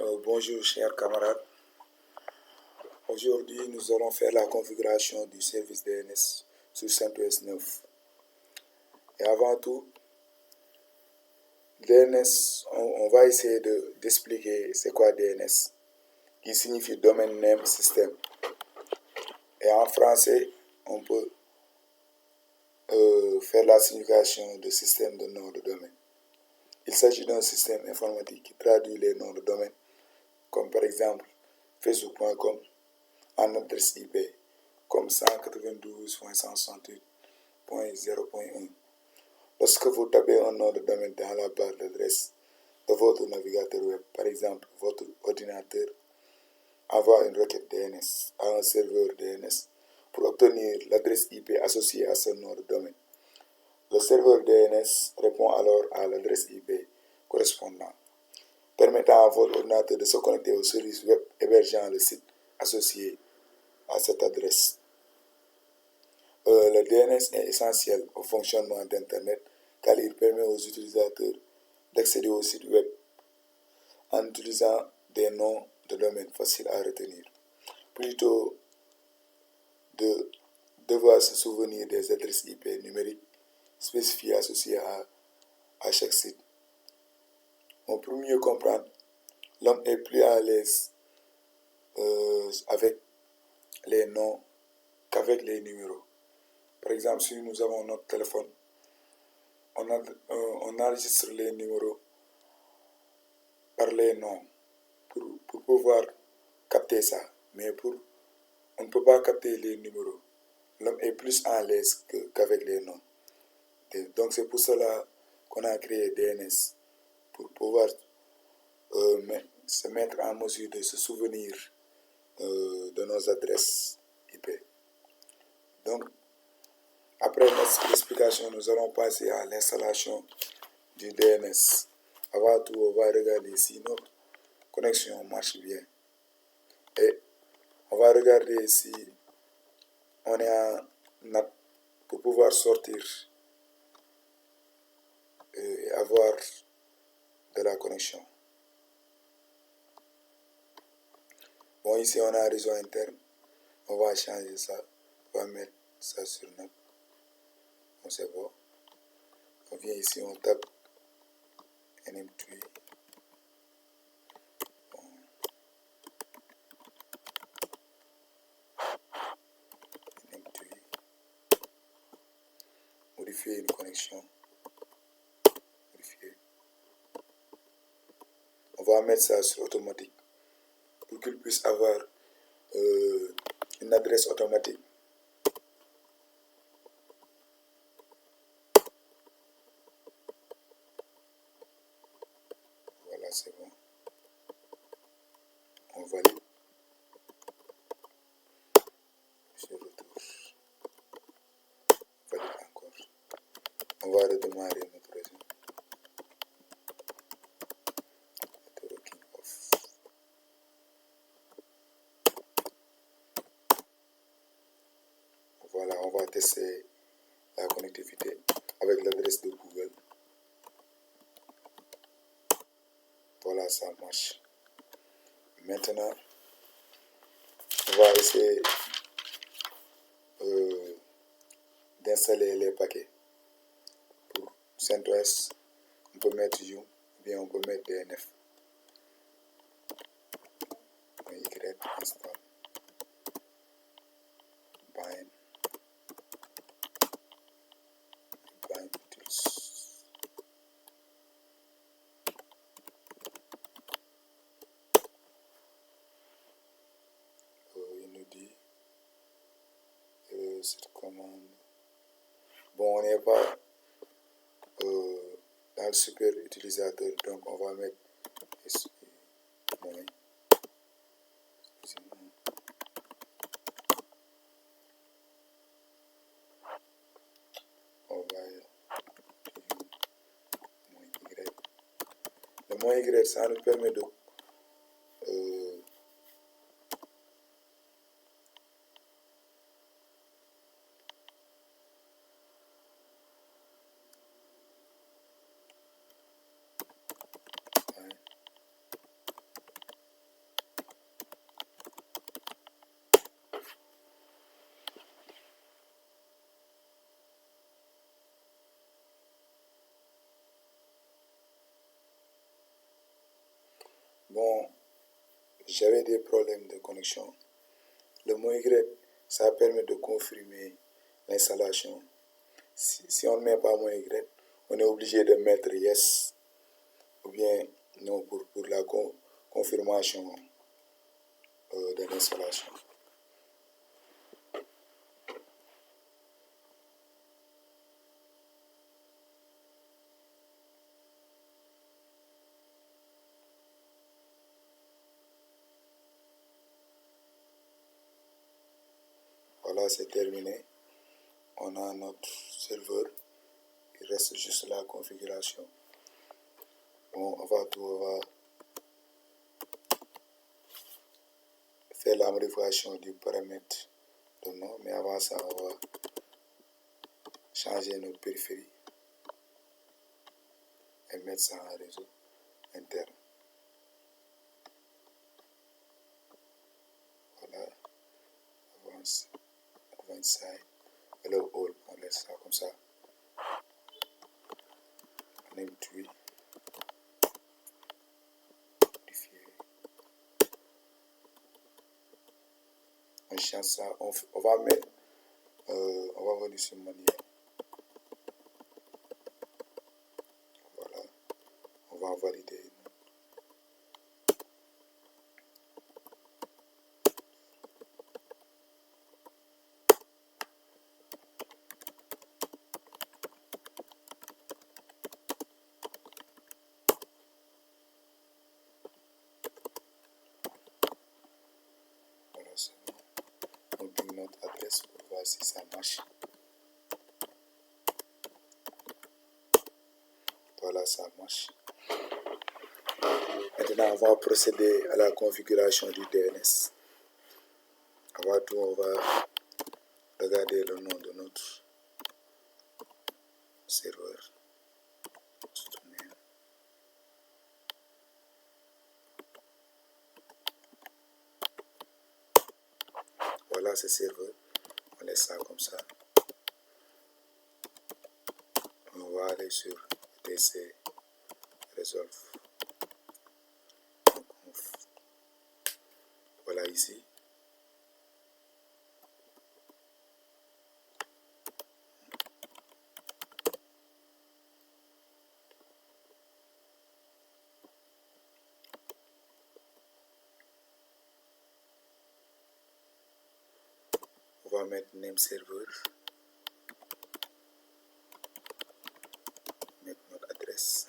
Bonjour chers camarades, aujourd'hui nous allons faire la configuration du service DNS sur CentOS 9. Et avant tout, DNS, on va essayer d'expliquer c'est quoi DNS, qui signifie Domain Name System. Et en français, on peut faire la signification de système de nom de domaine. Il s'agit d'un système informatique qui traduit les noms de domaine, comme par exemple facebook.com, en adresse IP, comme 192.168.0.1. Lorsque vous tapez un nom de domaine dans la barre d'adresse de votre navigateur web, par exemple votre ordinateur, envoie une requête DNS à un serveur DNS pour obtenir l'adresse IP associée à ce nom de domaine. Le serveur DNS répond alors à l'adresse IP correspondante, permettant à votre ordinateur de se connecter au service web hébergeant le site associé à cette adresse. Le DNS est essentiel au fonctionnement d'Internet car il permet aux utilisateurs d'accéder au site web en utilisant des noms de domaine faciles à retenir, plutôt de devoir se souvenir des adresses IP numériques spécifiées associées à chaque site. Pour mieux comprendre, l'homme est plus à l'aise avec les noms qu'avec les numéros. Par exemple, si nous avons notre téléphone, on enregistre les numéros par les noms pour pouvoir capter ça. Mais on ne peut pas capter les numéros. L'homme est plus à l'aise qu'avec les noms. Donc c'est pour cela qu'on a créé DNS, pour pouvoir se mettre en mesure de se souvenir de nos adresses IP. Donc, après l'explication, nous allons passer à l'installation du DNS. Avant tout, on va regarder si notre connexion marche bien. Et on va regarder si on est en NAT pour pouvoir sortir et avoir de la connexion. Bon, ici on a un réseau interne. On va changer ça. On va mettre ça sur NAT. Bon, c'est bon. On vient ici, on tape NM3. Modifier une connexion. Modifier. On va mettre ça sur automatique pour qu'il puisse avoir une adresse automatique. Voilà, c'est bon. On valide. Je retourne. Valide encore. On va redémarrer notre réseau. Networking off. Voilà, on va tester la connectivité avec l'adresse de Google. Voilà, ça marche. Maintenant, on va essayer d'installer les paquets. Pour CentOS, on peut mettre You, ou bien on peut mettre DNF. Y install. Bind tools. Il nous dit cette commande. Bon, on n'est pas dans le super utilisateur, donc on va mettre le moins Y, ça nous permet de Bon, j'avais des problèmes de connexion. Le mot Y, ça permet de confirmer l'installation. Si on ne met pas mot Y, on est obligé de mettre yes ou bien non pour la confirmation de l'installation. Voilà, c'est terminé. On a notre serveur. Il reste juste la configuration. Bon, on va faire la modification du paramètre de nom, mais avant ça, on va changer notre périphérie et mettre ça en réseau interne. Voilà, avance, advanced side, hello all, on laisse ça comme ça. Name tree, modifier. On change ça, on va mettre, on va venir sur manuel. Voilà, on va valider. Voilà, c'est bon. On ping notre adresse pour voir si ça marche. Voilà, ça marche. Maintenant, on va procéder à la configuration du DNS. Avant tout, on va regarder le nom de notre serveur. Voilà ce serveur. On laisse ça comme ça. On va aller sur etc resolve. Voilà ici. On va mettre name serveur. Mettre notre adresse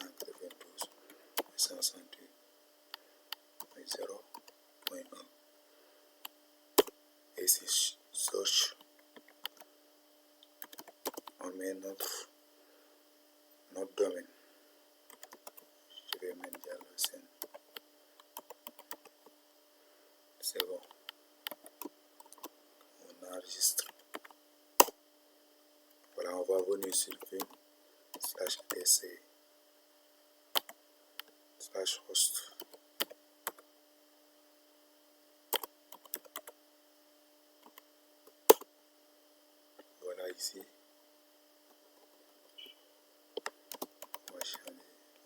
192.168.0.1. Et ici, search. On met notre domaine. Je vais mettre Diallo-Sen. C'est bon. On enregistre. Voilà, on va venir sur vim/etc/host. Voilà ici.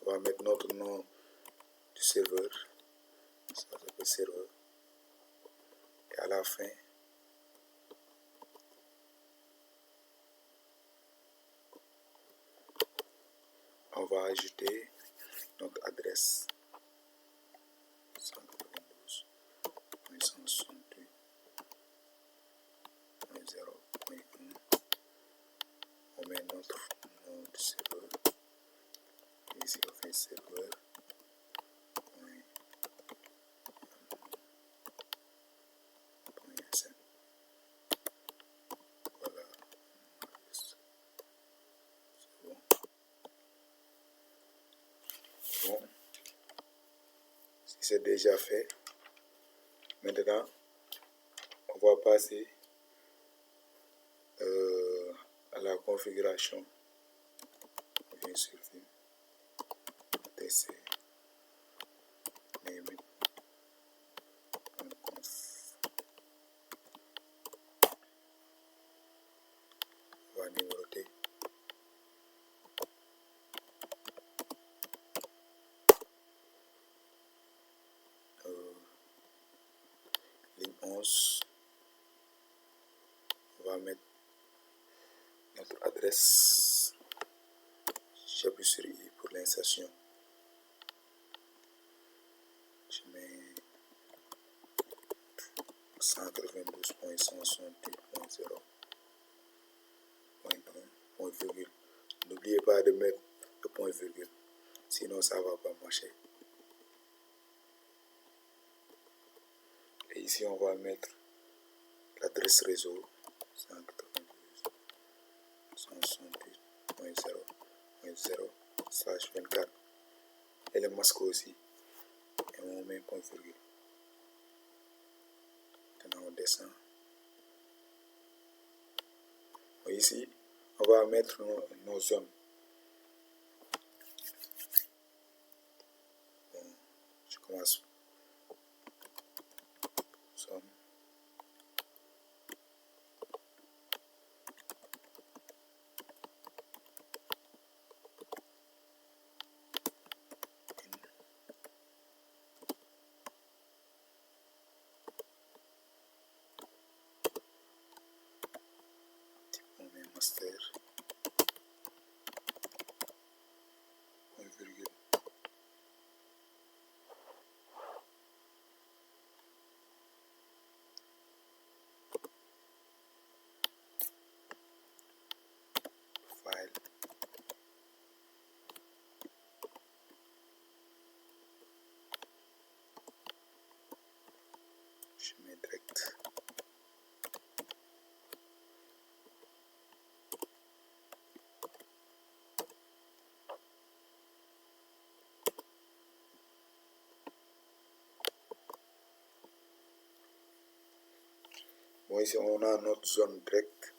On va mettre notre nom du serveur. Ça s'appelle serveur. Et à la fin, on va ajouter notre adresse 192.168.0.1. On met notre nom du serveur. Et ici, on fait serveur. Voilà. C'est bon. Bon. Si c'est déjà fait, maintenant, on va passer à la configuration. On vient sur Vim, TC, name it, conf. On va numéroter. 11. On va mettre notre adresse. J'appuie sur I pour l'insertion. Je mets 192.168.0.1. N'oubliez pas de mettre le point virgule, sinon ça ne va pas marcher. Et ici, on va mettre l'adresse réseau 192.168.0.0/24 et le masque aussi. Et on met point virgule. Maintenant, on descend. Ici, on va mettre nos zones. Bon, je commence. Zone. On met master. Point virgule. File. Je mets direct. Bon, ici on a notre zone direct.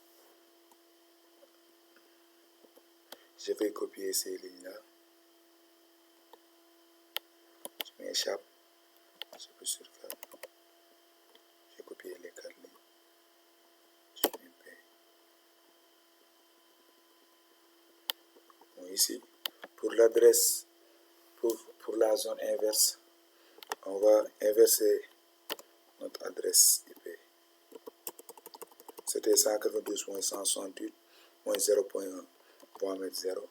Je vais copier ces lignes-là. Je m'échappe. Je peux sur 4. J'ai copié les 4 lignes. Je mets P. Bon, ici, pour l'adresse, pour la zone inverse, on va inverser notre adresse IP. C'était 192.168.0.1. On va mettre 0.180.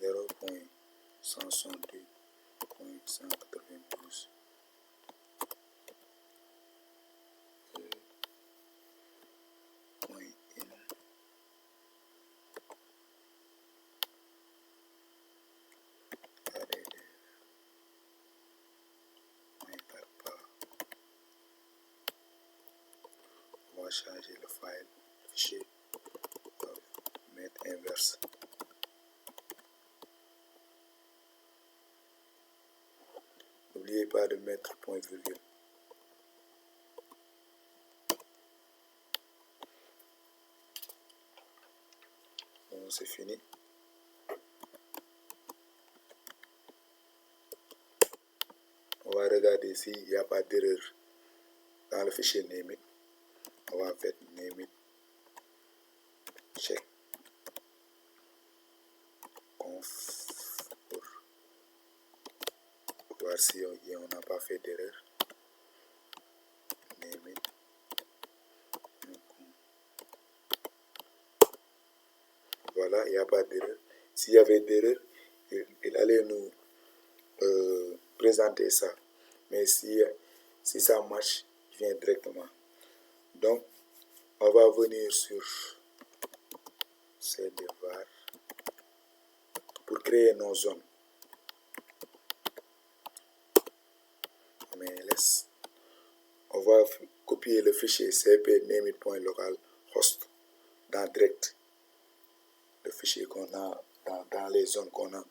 0.168.192. On va changer le file, le fichier, on va mettre inverse. N'oubliez pas de mettre point virgule. Bon, c'est fini. On va regarder s'il n'y a pas d'erreur dans le fichier name it. On va faire name it check conf pour voir si on n'a pas fait d'erreur. Name it. Voilà, il n'y a pas d'erreur. S'il y avait d'erreur, il allait nous présenter ça. Mais si ça marche, il vient directement. Donc, on va venir sur cdvar pour créer nos zones. MLS. On va copier le fichier cp nameit.localhost dans direct. Le fichier qu'on a dans les zones qu'on a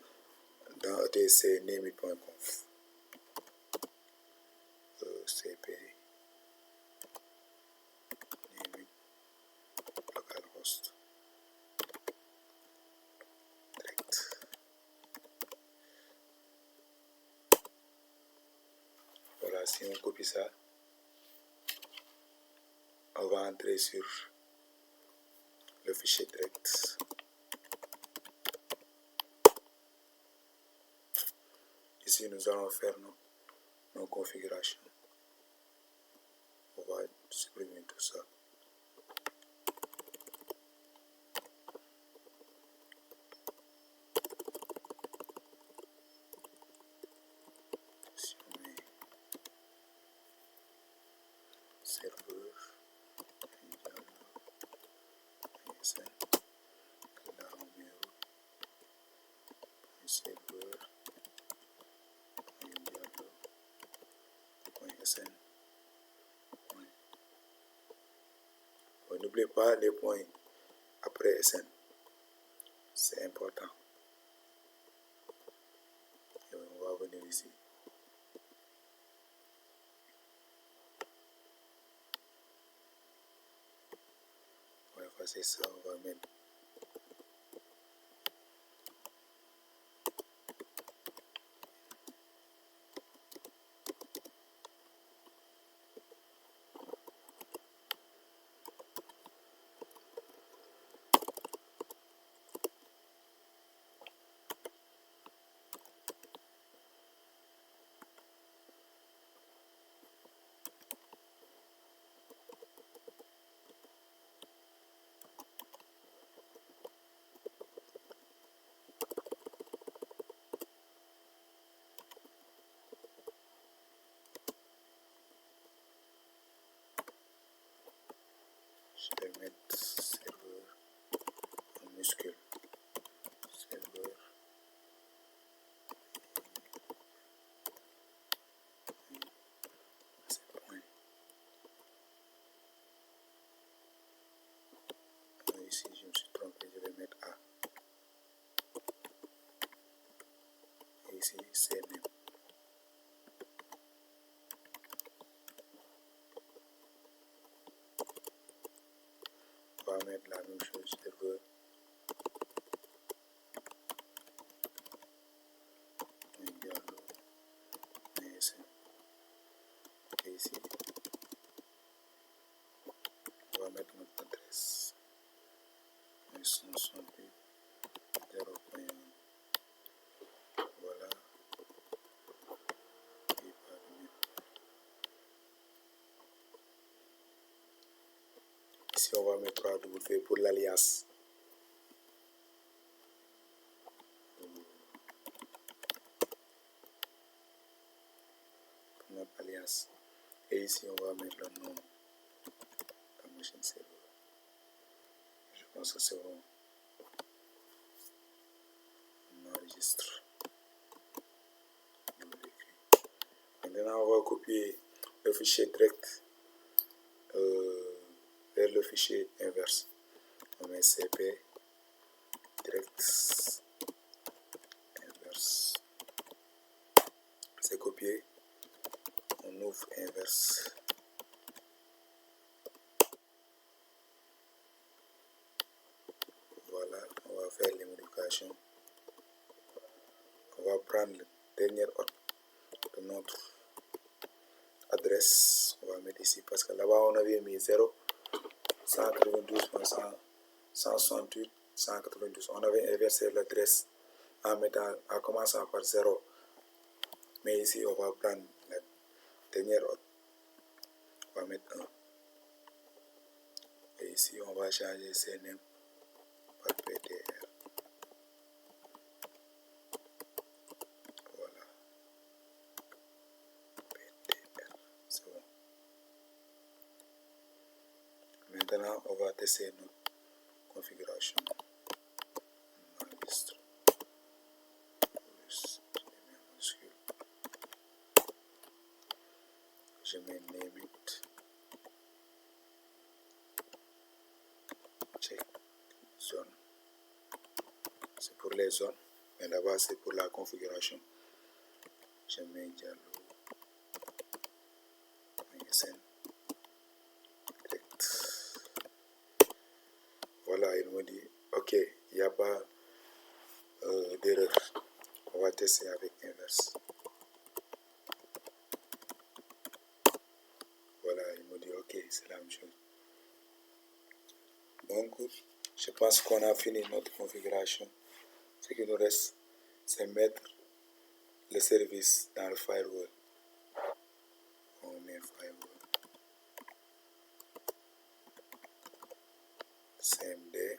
dans etc nameit.conf. cp nameit.localhost direct. Voilà, si on copie ça, on va entrer sur le fichier direct. Ici, nous allons faire nos configurations. On va supprimer tout ça. Si on met serveur, ISN, là on met serveur, .sn. N'oubliez pas les points après SN, c'est important. Et on va venir ici. On va effacer ça, on va mettre je vais mettre serveur en minuscule. Serveur. Ici, je me suis trompé, je vais mettre A. Et ici, CNM. On va mettre la même chose, serveur. Et ici, on va mettre notre adresse. 168, 0.1. Voilà. Et ici, on va mettre 3W pour l'alias. Pour notre alias. Et ici, on va mettre le nom de la machine serveur. Je pense que c'est bon. On enregistre. Maintenant, on va copier le fichier direct vers le fichier inverse. On met cp direct inverse. C'est copié. On ouvre inverse. Voilà, on va faire les modifications. On va prendre le dernier hôte de notre adresse. On va mettre ici parce que là-bas on avait mis 0, 192.168, 192. On avait inversé l'adresse en commençant par 0. Mais ici on va prendre la dernière hôte. On va mettre 1. Et ici on va changer CNM par PTR. Voilà. PTR. C'est bon. Maintenant, on va tester notre configuration. On enregistre. Je mets name it. Check zone. C'est pour les zones. Mais là-bas, c'est pour la configuration. Je mets Diallo. ISN. Direct. Voilà, il me dit, OK, il n'y a pas d'erreur. On va tester avec inverse. Voilà, il me dit, OK, c'est la même chose. Donc, je pense qu'on a fini notre configuration. Ce qui nous reste, c'est mettre le service dans le firewall. On met firewall cmd.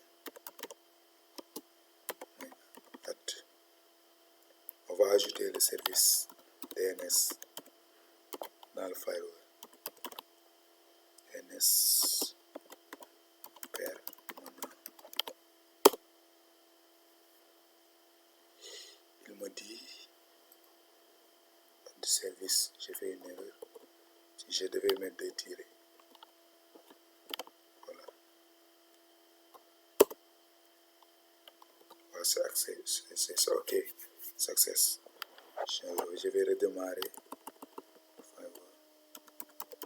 On va ajouter le service DNS dans le firewall. DNS permanent. Il me dit de service, j'ai fait une erreur. Si je devais mettre des tirets. Voilà. C'est ça, ok. Success. Je vais redémarrer.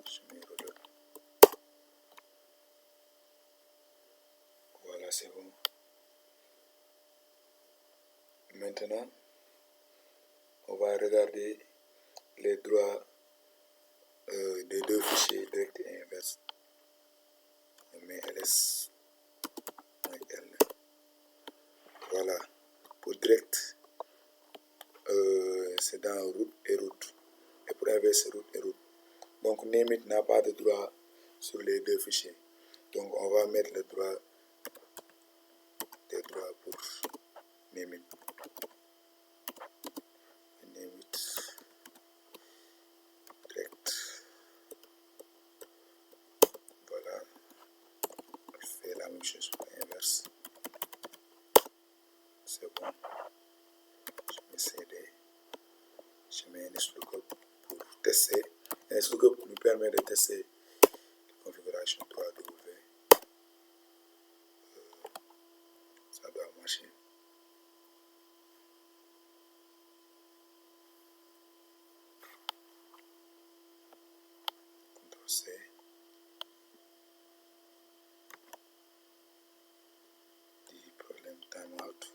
Je mets reload. Voilà, c'est bon. Maintenant, on va regarder les droits des deux fichiers direct et inverse. On met ls. Voilà. Pour direct, c'est dans route et route. Et pour inverse, route et route. Donc, Nemit n'a pas de droit sur les deux fichiers. Donc, on va mettre le droit des droits pour Nemit. Nemit direct. Voilà. On fait la même chose pour l'inverse. C'est bon. Je mets CD. Je mets NSLOOKUP pour tester. NSLOOKUP nous permet de tester la configuration 3W. Ça doit marcher. CTRL C. Dit problème timeout.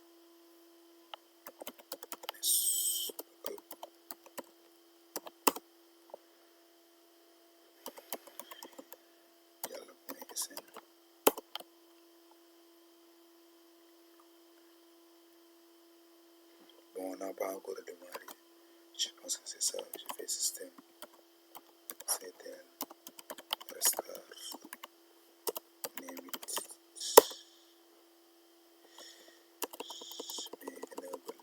Bon, on n'a pas encore démarré. Je pense que c'est ça. Je fais système. CTL. Restart. Nemit. Je mets enable.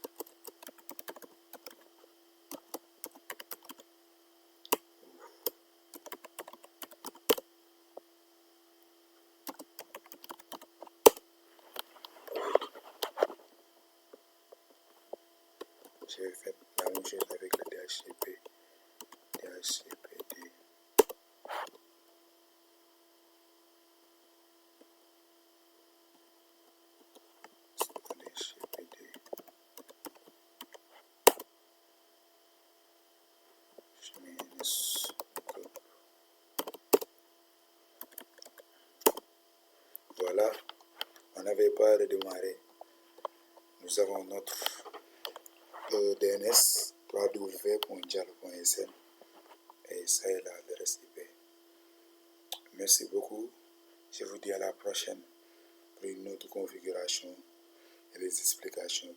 J'ai fait la même chose avec le DHCP. DHCPD. DHCPD. Je mets NSLOOKUP. Voilà. On n'avait pas redémarré. Nous avons notre DNS www.diallo.sn et ça est là le reste IP. Merci beaucoup. Je vous dis à la prochaine pour une autre configuration et des explications.